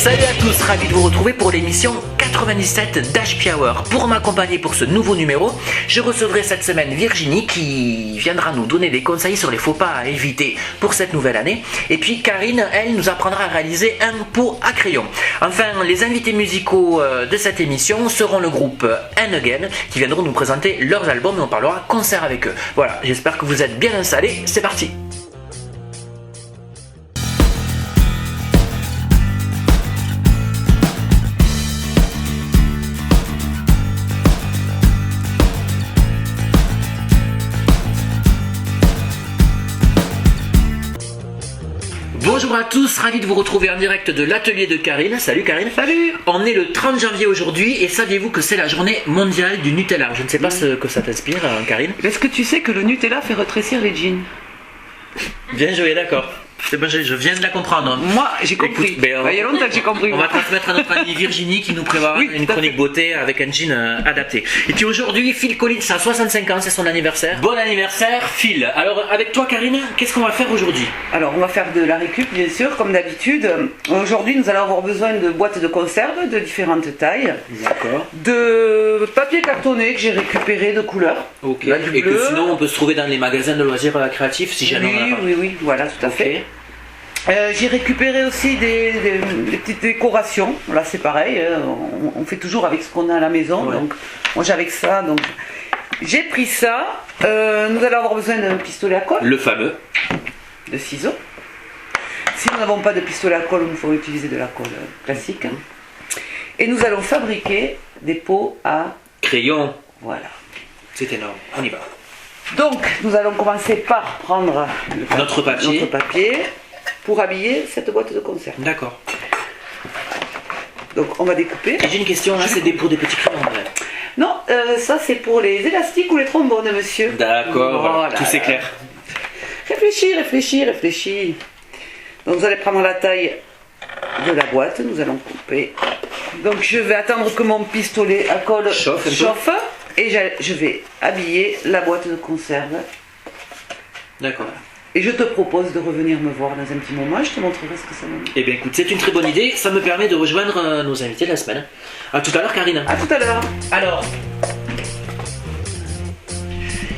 Salut à tous, ravi de vous retrouver pour l'émission 97 d'HP Hour. Pour m'accompagner pour ce nouveau numéro, je recevrai cette semaine Virginie qui viendra nous donner des conseils sur les faux pas à éviter pour cette nouvelle année. Et puis Karine, elle, nous apprendra à réaliser un pot à crayon. Enfin, les invités musicaux de cette émission seront le groupe And Again qui viendront nous présenter leurs albums et on parlera concert avec eux. Voilà, j'espère que vous êtes bien installés, c'est parti. Bonjour à tous, ravi de vous retrouver en direct de l'atelier de Karine. Salut Karine. Salut. On est le 30 janvier aujourd'hui et saviez-vous que c'est la journée mondiale du Nutella? Je ne sais pas ce que ça t'inspire, Karine. Est-ce que tu sais que le Nutella fait rétrécir les jeans? Bien joué, d'accord. C'est bon, je viens de la comprendre. Moi, j'ai compris. Écoute, il y a longtemps que j'ai compris. On va transmettre à notre amie Virginie qui nous prévoit une chronique beauté avec un jean adapté. Et puis aujourd'hui, Phil Collins a 65 ans, c'est son anniversaire. Bon anniversaire, Phil. Alors, avec toi, Karine, qu'est-ce qu'on va faire aujourd'hui? Alors, on va faire de la récup, bien sûr, comme d'habitude. Aujourd'hui, nous allons avoir besoin de boîtes de conserve de différentes tailles. D'accord. De papier cartonné que j'ai récupéré de couleurs. Ok. Et que sinon, on peut se trouver dans les magasins de loisirs créatifs si jamais on en a pas. Oui, voilà, tout à fait. J'ai récupéré aussi des petites décorations. Là, c'est pareil, on fait toujours avec ce qu'on a à la maison. Ouais. Donc, moi, j'ai avec ça. Donc, j'ai pris ça. Nous allons avoir besoin d'un pistolet à colle. Le fameux. De ciseaux. Si nous n'avons pas de pistolet à colle, nous pourrons utiliser de la colle classique. Et nous allons fabriquer des pots à crayon. Voilà. C'est énorme. On y va. Donc, nous allons commencer par prendre notre papier. Pour habiller cette boîte de conserve. D'accord. Donc on va découper. Et j'ai une question, là c'est pour des petits crayons. Non, ça c'est pour les élastiques ou les trombones, monsieur. D'accord, voilà. Tout c'est clair. Réfléchis. Donc vous allez prendre la taille de la boîte, nous allons couper. Donc je vais attendre que mon pistolet à colle chauffe et je vais habiller la boîte de conserve. D'accord. Et je te propose de revenir me voir dans un petit moment, je te montrerai ce que ça donne. Eh bien écoute, c'est une très bonne idée, ça me permet de rejoindre nos invités de la semaine. A tout à l'heure Karine. A tout à l'heure. Alors.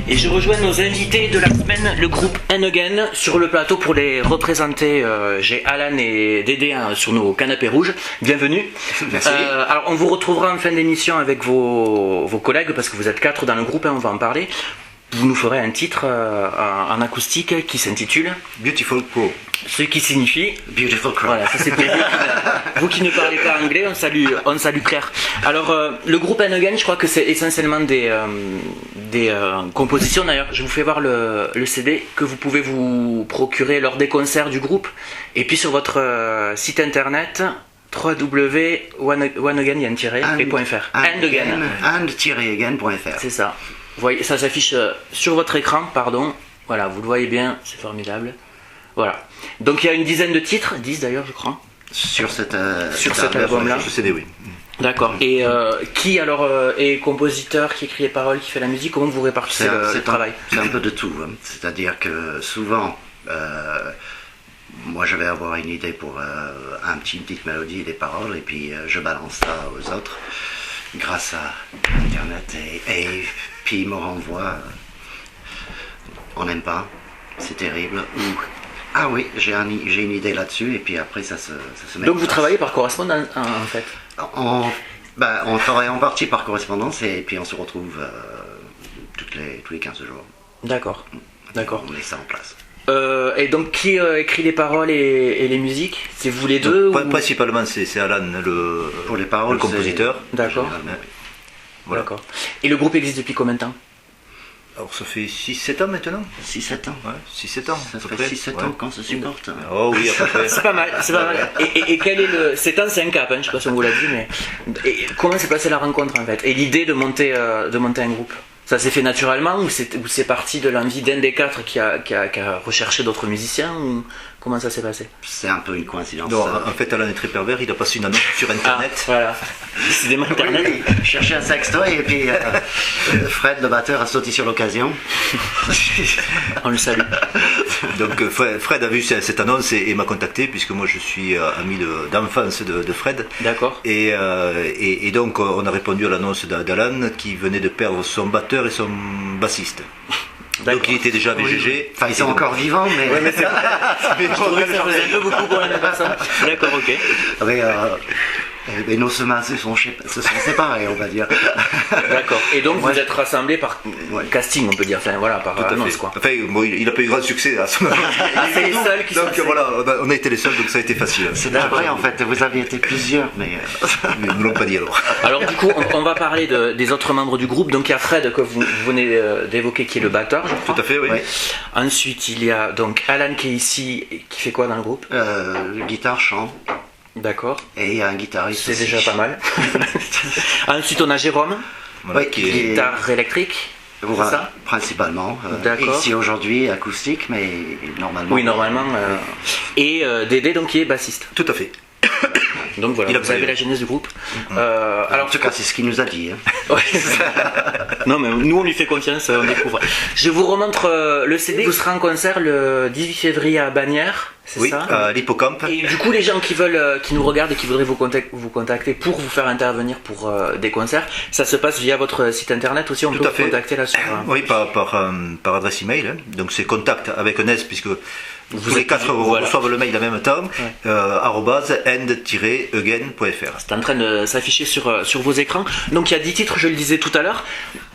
Et je rejoins nos invités de la semaine, le groupe And Again, sur le plateau pour les représenter. J'ai Alan et Dédé sur nos canapés rouges. Bienvenue. Merci. Alors on vous retrouvera en fin d'émission avec vos collègues, parce que vous êtes 4 dans le groupe, on va en parler. Vous nous ferez un titre en acoustique qui s'intitule Beautiful Crow. Ce qui signifie Beautiful Crow. Voilà, ça c'est pour vous qui ne parlez pas anglais, on salue Claire. Alors le groupe And Again, je crois que c'est essentiellement des compositions. D'ailleurs, je vous fais voir le CD que vous pouvez vous procurer lors des concerts du groupe. Et puis sur votre site internet www.oneagain.fr. And-again.fr. C'est ça. Vous voyez, ça s'affiche sur votre écran, pardon. Voilà, vous le voyez bien, c'est formidable. Voilà. Donc il y a une dizaine de titres, 10 d'ailleurs, je crois. Sur cet album-là. Sur CD, oui. D'accord. Et qui alors est compositeur, qui écrit les paroles, qui fait la musique? Comment vous répartissez le travail? C'est un peu de tout. Hein. C'est-à-dire que souvent, moi je vais avoir une idée pour une petite mélodie et des paroles, et puis je balance ça aux autres grâce à Internet et puis il me renvoie, on n'aime pas, c'est terrible, ou ah oui, j'ai une idée là-dessus, et puis après ça se met. Donc vous travaillez par correspondance en fait? On travaille en partie par correspondance, et puis on se retrouve tous les 15 jours. D'accord. On met ça en place. Et donc qui écrit les paroles et les musiques? C'est vous les deux? Principalement c'est Alan pour les paroles, le compositeur. D'accord. Voilà. D'accord. Et le groupe existe depuis combien de temps? Alors ça fait 6-7 ans maintenant. 6-7 ans. Ouais, 6-7 ans. Ça fait 6-7 ans qu'on se supporte. Oh oui, à peu près. C'est pas mal. Et quel est le... 7 ans, c'est un cap, hein, je sais pas si on vous l'a dit, mais... Et comment s'est passée la rencontre en fait? Et l'idée de monter un groupe? Ça s'est fait naturellement ou c'est parti de l'envie d'un des 4 qui a recherché d'autres musiciens, ou comment ça s'est passé? C'est un peu une coïncidence. Non, en fait, Alan est très pervers, il a passé une annonce sur Internet. Ah, voilà. Décidément Internet. Oui, chercher un sextoy et puis Fred, le batteur, a sauté sur l'occasion. On le salue. Donc Fred a vu cette annonce et m'a contacté puisque moi je suis ami d'enfance de Fred. D'accord. Et donc on a répondu à l'annonce d'Alan qui venait de perdre son batteur et son bassiste. Donc il était déjà VGG. Enfin, ils sont encore vivants, mais. Ouais, mais c'est Je trouvais que ça faisait un peu beaucoup pour la même personne. D'accord, ok. Mais nos semences se sont séparées, on va dire. D'accord. Et donc vous êtes rassemblés par casting, on peut dire. Enfin voilà, par annonce quoi. Enfin, bon, il n'a pas eu grand succès à ce moment. C'est les seuls qui sont. Donc voilà, on a été les seuls, donc ça a été facile. C'est vrai en fait, vous aviez été plusieurs, mais. Ils ne nous l'ont pas dit alors. Alors du coup, on va parler des autres membres du groupe. Donc il y a Fred que vous venez d'évoquer qui est le batteur, je crois. Tout à fait, oui. Ouais. Ensuite il y a donc Alan qui est ici, qui fait quoi dans le groupe? Guitare, chant. D'accord. Et un guitariste. C'est aussi. déjà pas mal. Ensuite on a Jérôme, Voilà, Oui, qui est- guitare électrique. Voilà, ça principalement. D'accord. Ici aujourd'hui, acoustique, mais normalement. Oui, normalement. Et Dédé donc qui est bassiste. Tout à fait. Donc voilà, Il a vous pris, avez oui. la genèse du groupe. En Alors tout cas, c'est ce qu'il nous a dit. Hein. Ouais. Non mais nous on lui fait confiance, on découvre. Je vous remontre le CD. Vous serez en concert le 18 février à Bagnères, c'est Oui, ça à l'hippocampe. Et du coup les gens qui veulent, qui nous regardent et qui voudraient vous contacter pour vous faire intervenir pour des concerts, ça se passe via votre site internet aussi, on Tout peut à vous fait. contacter là sur. Oui, par adresse email. Hein. Donc c'est contact avec un S puisque Vous tous les êtes- 4 voilà. reçoivent le mail en même temps. @end-eugen.fr. C'est en train de s'afficher sur vos écrans. Donc il y a 10 titres, je le disais tout à l'heure.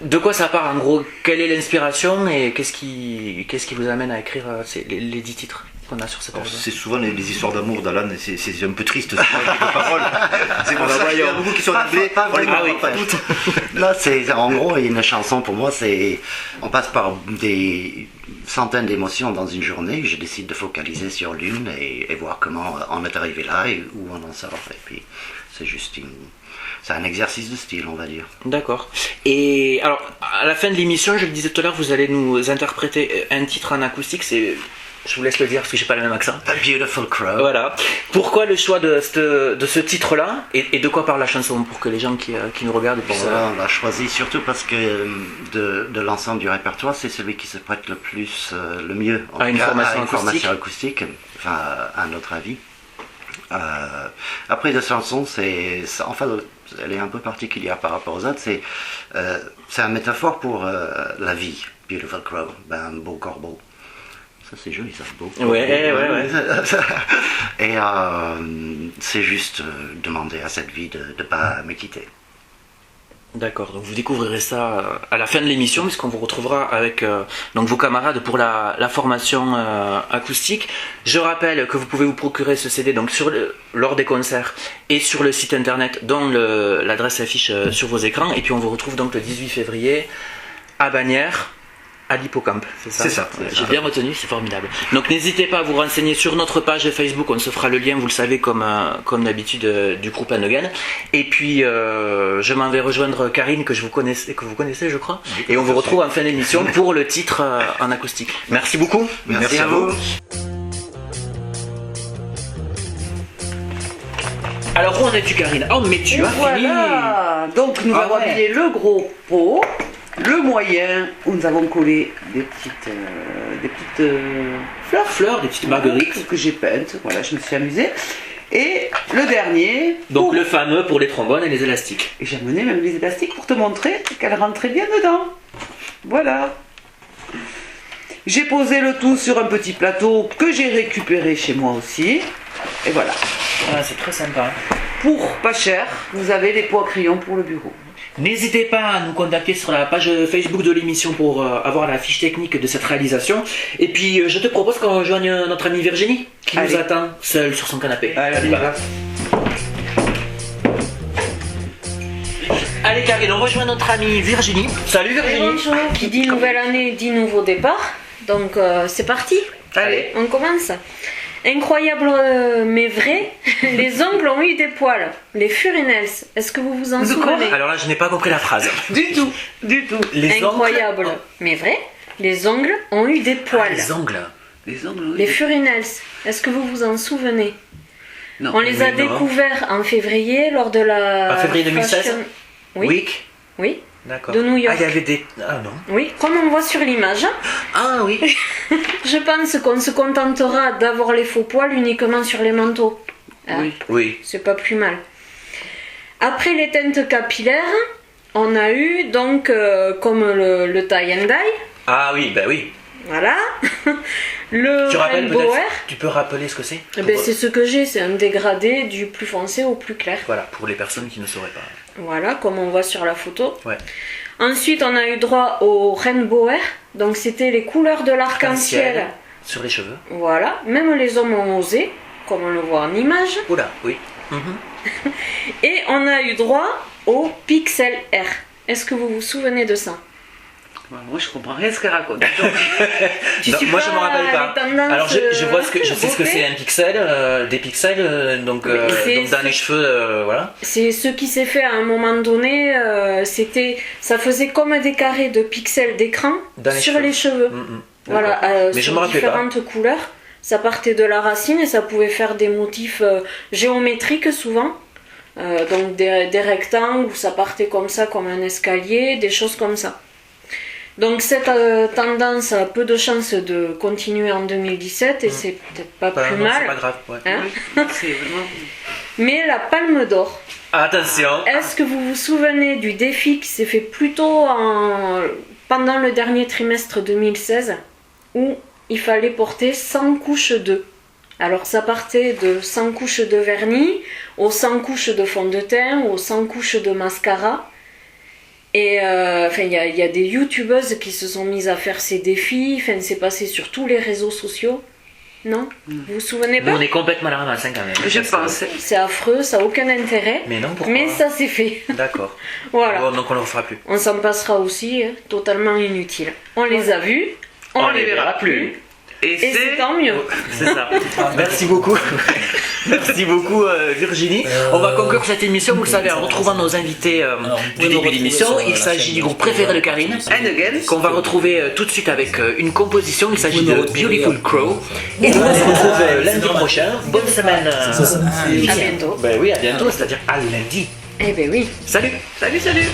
De quoi ça part en gros? Quelle est l'inspiration et qu'est-ce qui vous amène à écrire les 10 titres qu'on a sur cet album? C'est souvent les histoires d'amour d'Alan, et c'est un peu triste souvent, avec les paroles. C'est pour ça qu'il y a beaucoup qui sont en anglais. Pas on les vraiment, comprend pas en fait. toutes. Là, c'est en gros une chanson pour moi. C'est on passe par des centaines d'émotions dans une journée. Je décide de focaliser sur l'une et voir comment on est arrivé là et où on en sort. Et puis c'est juste c'est un exercice de style, on va dire. D'accord. Et alors, à la fin de l'émission, je le disais tout à l'heure, vous allez nous interpréter un titre en acoustique. Je vous laisse le dire parce que j'ai pas le même accent. A Beautiful Crow. Voilà. Pourquoi le choix de ce titre-là et de quoi parle la chanson pour que les gens qui nous regardent puissent. Bon, on l'a choisi surtout parce que de l'ensemble du répertoire, c'est celui qui se prête le plus, le mieux en À tout une cas, formation à une formation acoustique, enfin à notre avis. Après de chanson, enfin, elle est un peu particulière par rapport aux autres. C'est une métaphore pour la vie. Beautiful Crow, un beau corbeau. Ça c'est joli, ça, beau. Ouais. Et c'est juste demander à cette vie de ne pas me quitter. D'accord, donc vous découvrirez ça à la fin de l'émission puisqu'on vous retrouvera avec donc vos camarades pour la formation acoustique. Je rappelle que vous pouvez vous procurer ce CD donc lors des concerts et sur le site internet dont l'adresse s'affiche sur vos écrans, et puis on vous retrouve donc le 18 février à Bagnères, à l'hippocampe, c'est ça? C'est ça. J'ai bien retenu, c'est formidable. Donc n'hésitez pas à vous renseigner sur notre page Facebook, on se fera le lien, vous le savez, comme d'habitude, du groupe Aneugen. Et puis je m'en vais rejoindre Karine que vous connaissez je crois. Oui, et on vous retrouve en fin d'émission pour le titre en acoustique. Merci beaucoup. Merci à vous. Alors où en es-tu, Karine? Oh mais tu as fini. Voilà. Donc nous avons habillé le gros pot, le moyen où nous avons collé des petites Fleurs, des petites marguerites. que j'ai peintes. Voilà, je me suis amusée. Et le dernier. Donc le fameux pour les trombones et les élastiques. Et j'ai amené même les élastiques pour te montrer qu'elle rentrait bien dedans. Voilà. J'ai posé le tout sur un petit plateau que j'ai récupéré chez moi aussi. Et voilà. Ah, c'est très sympa. Pour pas cher, vous avez les pots à crayon pour le bureau. N'hésitez pas à nous contacter sur la page Facebook de l'émission pour avoir la fiche technique de cette réalisation. Et puis je te propose qu'on rejoigne notre amie Virginie qui Allez. nous attend seule sur son canapé. Allez, Voilà. Allez Karine, on rejoint notre amie Virginie. Salut Virginie. Bonjour, qui dit nouvelle année dit nouveau départ. Donc c'est parti. Allez. On commence. Incroyable mais vrai, les ongles ont eu des poils. Les furinels, est-ce que vous vous en De quoi? souvenez? Alors là, je n'ai pas compris la phrase. Du tout, du tout. Les Incroyable ongles. mais vrai, les ongles ont eu des Ah, poils. les ongles. Les ongles, Les furinels, est-ce que vous vous en souvenez? Non. On les a Oui, non. découverts en février lors de la En février 2016? Fashion- Oui. Week. Oui, D'accord. de New York. Ah, il y avait des... Ah non. Oui, comme on voit sur l'image. Ah oui. Je pense qu'on se contentera d'avoir les faux poils uniquement sur les manteaux. Oui. Oui. C'est pas plus mal. Après les teintes capillaires, on a eu donc comme le tie and dye. Ah oui, bah oui. Voilà. Le Tu rappelles rainbow peut-être... hair. Tu peux rappeler ce que c'est? Eh ben, c'est ce que j'ai, c'est un dégradé du plus foncé au plus clair. Voilà, pour les personnes qui ne sauraient pas. Voilà, comme on voit sur la photo. Ouais. Ensuite, on a eu droit au rainbow hair. Donc, c'était les couleurs de l'arc-en-ciel. Sur les cheveux. Voilà, même les hommes ont osé, comme on le voit en image. Oula, oui. Et on a eu droit au pixel air. Est-ce que vous vous souvenez de ça? Moi, je comprends rien ce qu'elle raconte. Tu Non, suis moi je me rappelle les pas. tendances, Alors je vois je sais ce que beauté. c'est un pixel, des pixels, donc dans les cheveux, voilà. C'est ce qui s'est fait à un moment donné. Ça faisait comme des carrés de pixels d'écran Dans les sur cheveux. les cheveux. Voilà, Mais je sur me rappelais pas. différentes couleurs. Ça partait de la racine et ça pouvait faire des motifs géométriques souvent. Donc des rectangles où ça partait comme ça, comme un escalier, des choses comme ça. Donc cette tendance a peu de chances de continuer en 2017 et c'est peut-être pas plus Non, mal. c'est pas grave. Ouais. Hein. C'est vraiment... Mais la Palme d'Or, Attention. est-ce que vous vous souvenez du défi qui s'est fait plutôt pendant le dernier trimestre 2016 où il fallait porter 100 couches d'œufs? Alors ça partait de 100 couches de vernis, aux 100 couches de fond de teint, aux 100 couches de mascara. Et il y a des youtubeuses qui se sont mises à faire ces défis, enfin c'est passé sur tous les réseaux sociaux. Non? Vous vous souvenez Nous pas? on est complètement à la ramasse hein, quand même. Je Parce que- pense. C'est affreux, ça n'a aucun intérêt. Mais non, pourquoi? Mais ça s'est fait. D'accord. Voilà. Bon, donc on le refera plus. On s'en passera aussi, hein, totalement inutile. On les a vus, on les verra plus. Et Et c'est tant mieux. C'est ça. Merci beaucoup. Merci beaucoup Virginie. On va conclure cette émission, vous le savez, en retrouvant nos invités du début d'émission. Il s'agit du groupe préféré de Karine. And again. Qu'on va retrouver tout de suite avec une composition. Il s'agit de Beautiful Crow. Et nous on se retrouve lundi prochain. Bonne semaine. À bientôt. Ben oui, à bientôt, c'est-à-dire à lundi. Eh ben oui. Salut. Salut, salut.